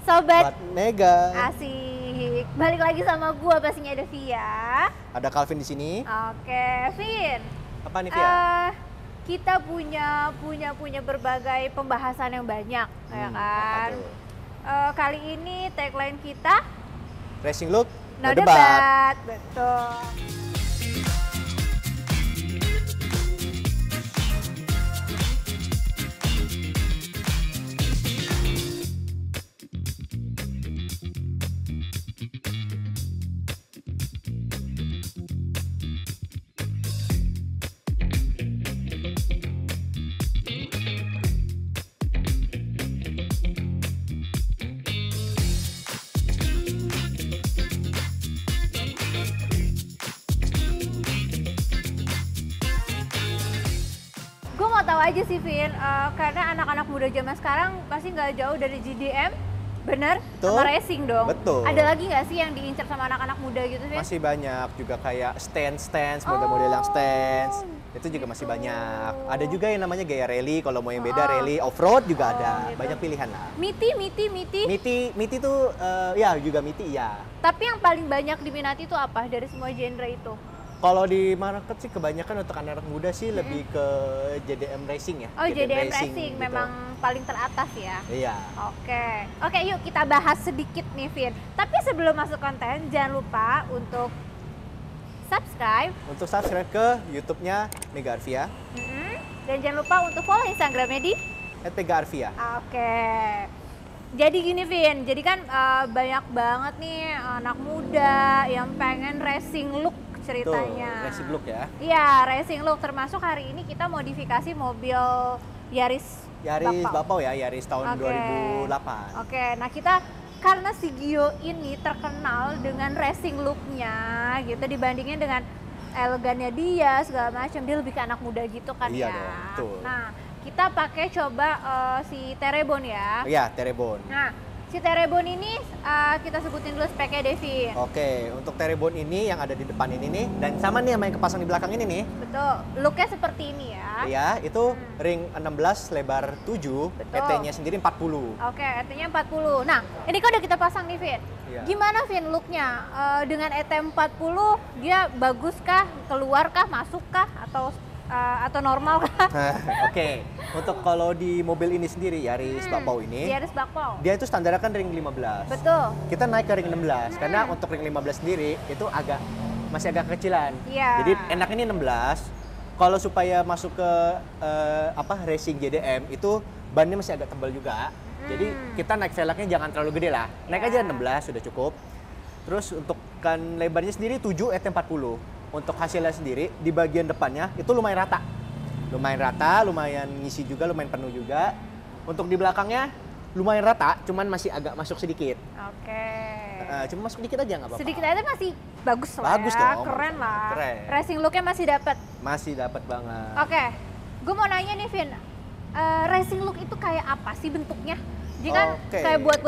Sobat Buat Mega. Asik. Balik lagi sama gua pastinya ada Via. Ada Calvin di sini. Oke, Vin. Apa nih, Via? Kita punya berbagai pembahasan yang banyak, ya kan? Apa tuh? Kali ini tagline kita Racing Look, no debat. debat. Betul. Gue mau tahu aja sih, Vin, karena anak-anak muda zaman sekarang pasti nggak jauh dari GDM, bener? Betul. Sama racing dong. Betul. Ada lagi nggak sih yang diincar sama anak-anak muda gitu, Vin? Masih banyak juga kayak stance, model-model yang stance. Itu juga masih gitu. banyak. Ada juga yang namanya gaya rally, kalau mau yang beda Oh. rally off-road juga ada. gitu. Banyak pilihan lah. Miti. Miti tuh ya juga Miti ya. Tapi yang paling banyak diminati itu apa dari semua genre itu? Kalau di market sih kebanyakan untuk anak-anak muda sih lebih ke JDM Racing ya. Oh, JDM Racing gitu. memang paling teratas ya? Iya. Oke, yuk kita bahas sedikit nih, Vin. Tapi sebelum masuk konten, jangan lupa untuk subscribe. Untuk subscribe ke YouTube-nya Mega Arvia, Dan jangan lupa untuk follow Instagramnya di Mega Arvia. Oke. Jadi gini, Vin, jadi kan banyak banget nih anak muda yang pengen racing look ceritanya. Racing look ya. Iya, racing look, termasuk hari ini kita modifikasi mobil Yaris Bapau ya, Yaris tahun Oke. 2008. Oke, nah kita karena si Gio ini terkenal dengan racing look-nya gitu dibandingin dengan elegannya dia segala macam, dia lebih ke anak muda gitu kan Iya ya. dong, betul. Nah, kita pakai coba si Terebon ya. Iya, Terebon. Nah, si Terebon ini kita sebutin dulu speknya, Devi. Oke, untuk Terebon ini yang ada di depan ini nih, dan sama nih sama yang kepasang di belakang ini nih. Betul, looknya seperti ini ya. Iya, itu ring 16 lebar 7, Betul. ET-nya sendiri 40. Oke, ET-nya 40. Nah, ini kan udah kita pasang nih, Vin. Iya. Gimana, Vin, looknya? Dengan ET 40, dia bagus kah? Keluar kah? Masuk kah? Atau normal kah? Oke, untuk kalau di mobil ini sendiri, Yaris Bapau ini, Yaris Bapau. dia itu standarnya kan ring 15. Betul. Kita naik ke ring 16, karena untuk ring 15 sendiri itu masih agak kecilan. Iya. Jadi enak ini 16. Kalau supaya masuk ke racing JDM itu bannya masih agak tebal juga. Jadi kita naik velgnya jangan terlalu gede lah. Naik Iya. aja 16 sudah cukup. Terus untuk kan lebarnya sendiri 7 ET40. Untuk hasilnya sendiri di bagian depannya itu lumayan rata. Lumayan ngisi juga, lumayan penuh juga. Untuk di belakangnya lumayan rata, cuman masih agak masuk sedikit. Oke. Cuma masuk dikit aja nggak apa-apa. Sedikit aja masih bagus lah Bagus ya. dong. Keren lah. Keren. Racing look-nya masih dapat. Masih dapat banget. Oke. Gue mau nanya nih, Vin. Racing look itu kayak apa sih bentuknya? Jadi kan Oke. kayak buat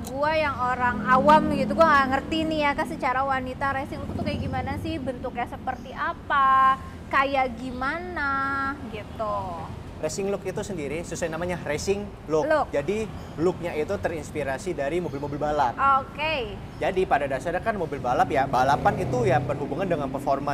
gue yang orang awam gitu, gue nggak ngerti nih ya kan secara wanita racing look itu kayak gimana sih, bentuknya seperti apa, kayak gimana gitu. Racing look itu sendiri sesuai namanya racing look. Jadi looknya itu terinspirasi dari mobil-mobil balap. Oke. Jadi pada dasarnya kan mobil balap ya, balapan itu ya berhubungan dengan performa.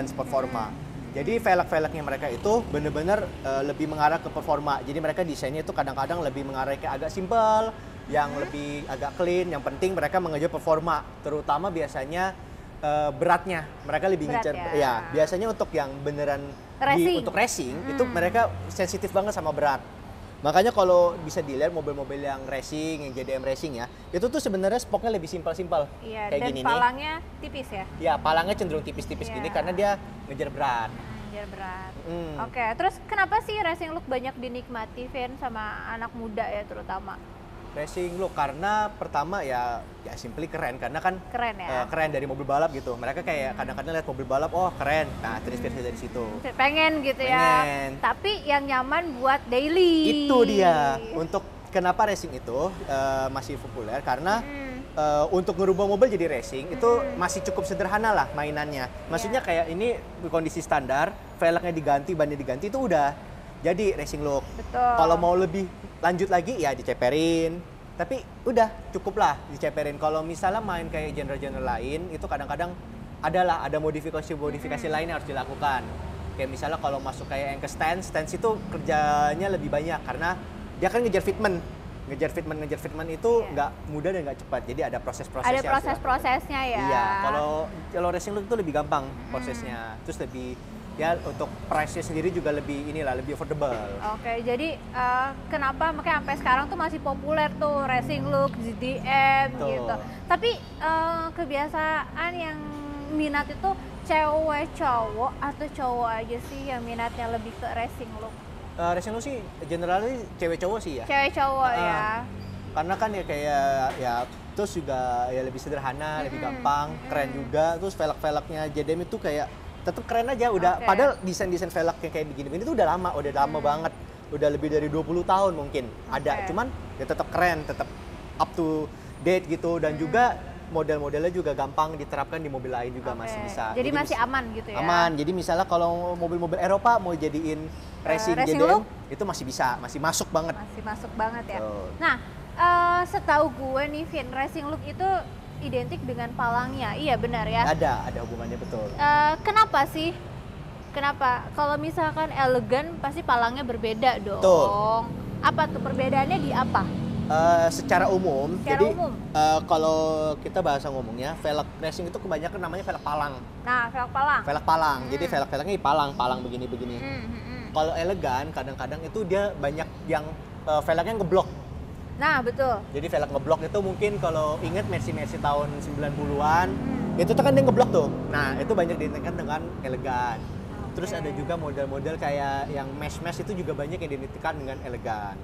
Jadi velg-velgnya mereka itu benar-benar lebih mengarah ke performa. Jadi mereka desainnya itu kadang-kadang lebih mengarah ke agak simpel, yang lebih agak clean. Yang penting mereka mengejar performa, terutama biasanya beratnya. Mereka lebih Berat ngincer ya. biasanya untuk yang beneran Racing. untuk racing itu mereka sensitif banget sama berat. Makanya kalau bisa dilihat mobil-mobil yang racing, yang JDM racing ya, itu tuh sebenarnya spoknya lebih simpel-simpel. Iya, Kayak dan gini palangnya tipis ya. Ya, palangnya cenderung tipis-tipis Iya. gini karena dia ngejar berat. Biar berat. Mm. Oke, terus kenapa sih racing look banyak dinikmati, Vin, sama anak muda ya terutama? Racing look karena pertama ya simply keren karena kan Keren ya. keren dari mobil balap gitu. Mereka kayak kadang-kadang lihat mobil balap, oh keren. Nah, terinspirasi dari situ. Pengen gitu ya. Pengen. Tapi yang nyaman buat daily. Itu dia. Untuk kenapa racing itu masih populer karena untuk ngerubah mobil jadi racing itu masih cukup sederhana lah mainannya. Maksudnya kayak ini kondisi standar, velgnya diganti, bannya diganti itu udah jadi racing look. Betul. Kalau mau lebih lanjut lagi ya diceperin, Tapi udah cukup lah diceperin. Kalau misalnya main kayak genre-genre lain, itu kadang-kadang ada modifikasi lain yang harus dilakukan. Kayak misalnya kalau masuk kayak yang ke stance itu kerjanya lebih banyak karena dia kan ngejar fitment itu nggak mudah dan nggak cepat. Jadi ada proses-prosesnya. Ada proses-prosesnya ya. Iya, kalau racing look itu lebih gampang prosesnya. Terus lebih ya untuk price-nya sendiri juga lebih affordable. Oke, jadi kenapa makanya sampai sekarang tuh masih populer tuh racing look, GDM Betul. gitu. Tapi kebiasaan yang minat itu cewek cowok atau cowok aja sih yang minatnya lebih ke racing look? Racing look sih generally cewek cowok sih ya. Cewek cowok ya. Karena kan ya kayak ya terus juga ya lebih sederhana, lebih gampang, keren juga. Terus velg-velgnya JDM itu kayak tetap keren aja udah. Padahal desain-desain velgnya kayak begini-begini tuh udah lama banget. Udah lebih dari 20 tahun mungkin ada. Cuman ya tetap keren, tetap up to date gitu dan juga model-modelnya juga gampang diterapkan di mobil lain juga masih bisa. Jadi masih aman gitu ya? Aman. Jadi misalnya kalau mobil-mobil Eropa mau jadiin racing JDM itu masih bisa, masih masuk banget. Masih masuk banget ya. Oh. Nah, setahu gue nih Vin, racing look itu identik dengan palangnya. Iya benar ya? Ada hubungannya betul. Kenapa sih? Kenapa? Kalau misalkan elegan pasti palangnya berbeda dong. Betul. Apa tuh perbedaannya di apa? Secara umum, kalau kita bahasa ngomongnya, velg racing itu kebanyakan namanya velg palang. Nah, velg palang. Velg palang, jadi velg-velgnya palang begini-begini. Kalau elegan, kadang-kadang itu dia banyak yang velgnya ngeblok. Nah, betul. Jadi velg ngeblok itu mungkin kalau ingat Mercy tahun 90-an, itu tuh kan dia ngeblok tuh. Nah, itu banyak diidentikan dengan elegan. Terus ada juga model-model kayak yang mesh itu juga banyak yang diidentikan dengan elegan.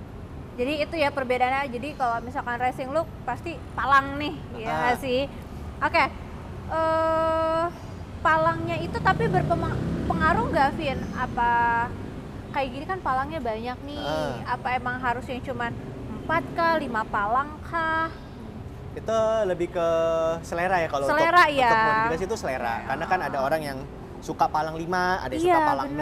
Jadi itu ya perbedaannya. Jadi kalau misalkan racing look pasti palang nih, ya nggak sih? Oke, palangnya itu tapi berpengaruh nggak, Vin? Apa kayak gini kan palangnya banyak nih? Apa emang harusnya cuma 4 kah, 5 palang kah? Itu lebih ke selera ya kalau untuk modifikasi itu selera. Karena kan ada orang yang suka palang 5, ada yang suka palang 6,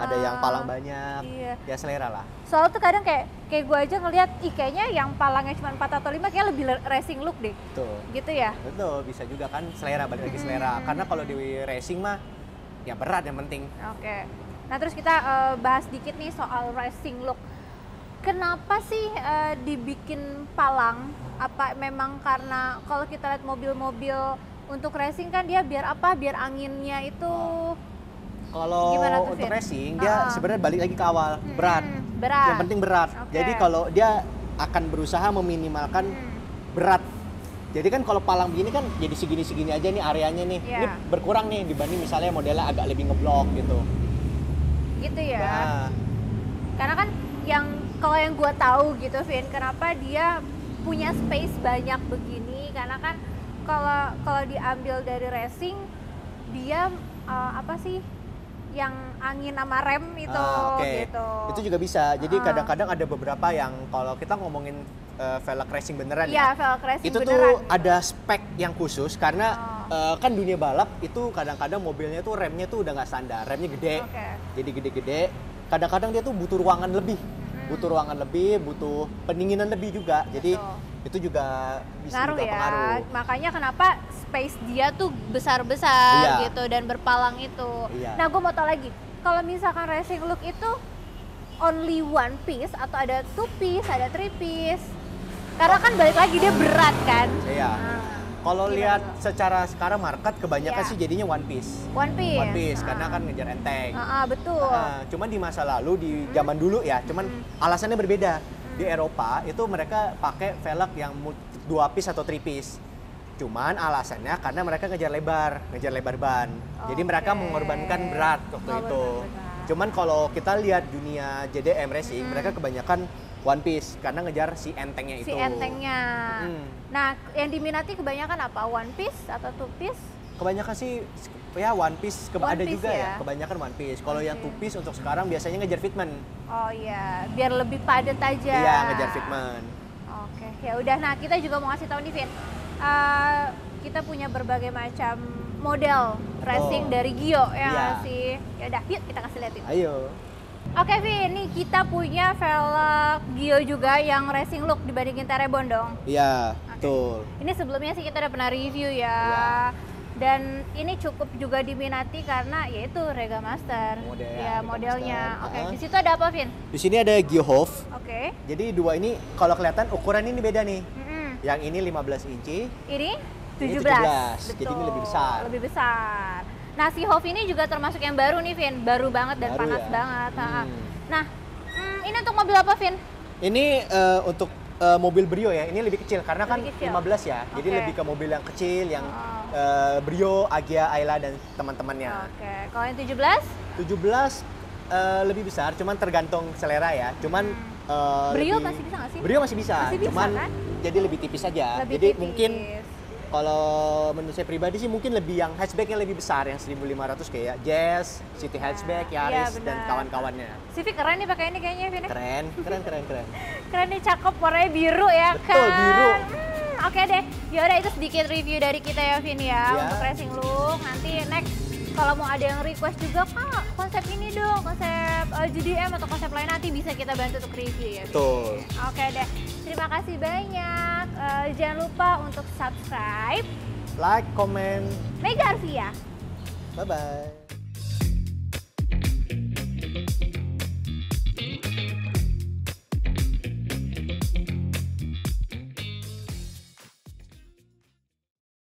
ada yang palang banyak. Ya selera lah. Soalnya tuh kadang kayak gue aja ngelihat kayaknya yang palangnya cuma 4 atau 5 kayak lebih racing look deh. Betul. Gitu ya? Betul, bisa juga kan selera, balik lagi selera. Karena kalau di racing mah ya berat yang penting. Oke. Nah, terus kita bahas dikit nih soal racing look. Kenapa sih dibikin palang? Apa memang karena kalau kita lihat mobil-mobil untuk racing kan dia biar apa? Biar anginnya itu kalau untuk racing dia sebenarnya balik lagi ke awal, berat. Yang penting berat. Jadi kalau dia akan berusaha meminimalkan berat. Jadi kan kalau palang begini kan jadi segini-segini aja nih areanya nih. Ini berkurang nih dibanding misalnya modelnya agak lebih ngeblok gitu. Gitu ya. Nah. Karena kan kalau yang gue tahu gitu, Vin, kenapa dia punya space banyak begini? Karena kan kalau diambil dari racing dia apa sih? Yang angin sama rem itu gitu. Itu juga bisa. Jadi kadang-kadang ada beberapa yang kalau kita ngomongin velg racing beneran velg racing itu beneran. Tuh ada spek yang khusus karena kan dunia balap itu kadang-kadang mobilnya tuh remnya tuh udah nggak standar. Remnya gede. Jadi gede-gede. Kadang-kadang dia tuh butuh ruangan lebih. Butuh pendinginan lebih juga. Jadi itu juga bisa pengaruh. Makanya kenapa space dia tuh besar-besar gitu dan berpalang itu. Nah, gue mau tahu lagi, kalau misalkan racing look itu only one piece atau ada 2 piece, ada 3 piece? Karena kan balik lagi dia berat kan. Iya. Kalau lihat secara sekarang market kebanyakan sih jadinya one piece. One piece karena kan ngejar enteng. Betul. Cuman di masa lalu di zaman dulu ya, cuman alasannya berbeda. Di Eropa itu mereka pakai velg yang 2 piece atau 3 piece. Cuman alasannya karena mereka ngejar lebar ban. Jadi mereka mengorbankan berat waktu itu. Cuman kalau kita lihat dunia JDM racing, mereka kebanyakan one piece karena ngejar si entengnya itu. Nah, yang diminati kebanyakan apa? One piece atau 2 piece? Kebanyakan sih ya one piece, ada juga ya. Kebanyakan one piece. Kalau yang 2 piece untuk sekarang biasanya ngejar fitment. Oh iya, biar lebih padat aja. Iya, ngejar fitment. Oke, ya udah. Nah, kita juga mau ngasih tahu nih, Vin. Kita punya berbagai macam model racing dari Gio ya sih. Ya udah, yuk kita kasih liatin. Ayo. Oke Vin, nih kita punya velg Gio juga yang racing look dibandingin Terebon dong. Iya, betul. Ini sebelumnya sih kita udah pernah review ya. Iya. Dan ini cukup juga diminati karena yaitu Rega Master. Ya, Rega modelnya. Master. Oke, di situ ada apa Vin? Di sini ada Gio Hove. Oke. Jadi dua ini kalau kelihatan ukuran ini beda nih. Mm-mm. Yang ini 15 inci. Ini 17. Ini 17. Jadi ini lebih besar. Lebih besar. Nah, si Hove ini juga termasuk yang baru nih, Vin. Baru banget dan Baru panas ya? banget. Nah, ini untuk mobil apa, Vin? Ini untuk mobil Brio ya. Ini lebih kecil karena kan Lebih kecil. 15 ya. Jadi Oke. lebih ke mobil yang kecil yang Oh. Brio, Agya, Ayla dan teman-temannya. Oke, kalau yang 17? 17 lebih besar, cuman tergantung selera ya. Cuman Brio masih bisa nggak sih? Brio masih bisa, Masih bisa, cuman kan? jadi lebih tipis aja. Lebih jadi tipis. mungkin kalau menurut saya pribadi sih mungkin lebih yang hatchbacknya lebih besar, yang 1500 kayak Jazz, City Hatchback, iya, Yaris benar. dan kawan-kawannya. Civic keren nih pakai ini kayaknya, Vin. Keren, keren, keren, keren. Keren nih, cakep, warnanya biru ya kan? Betul, biru. Oke deh, yaudah itu sedikit review dari kita ya Vin ya, Iya. untuk racing look. Nanti next kalau mau ada yang request juga, Kak, konsep ini dong, konsep GDM atau konsep lain nanti bisa kita bantu untuk review ya. Vin. Betul. Oke deh, terima kasih banyak. Jangan lupa untuk subscribe Like, comment, Mega Arvia. bye-bye.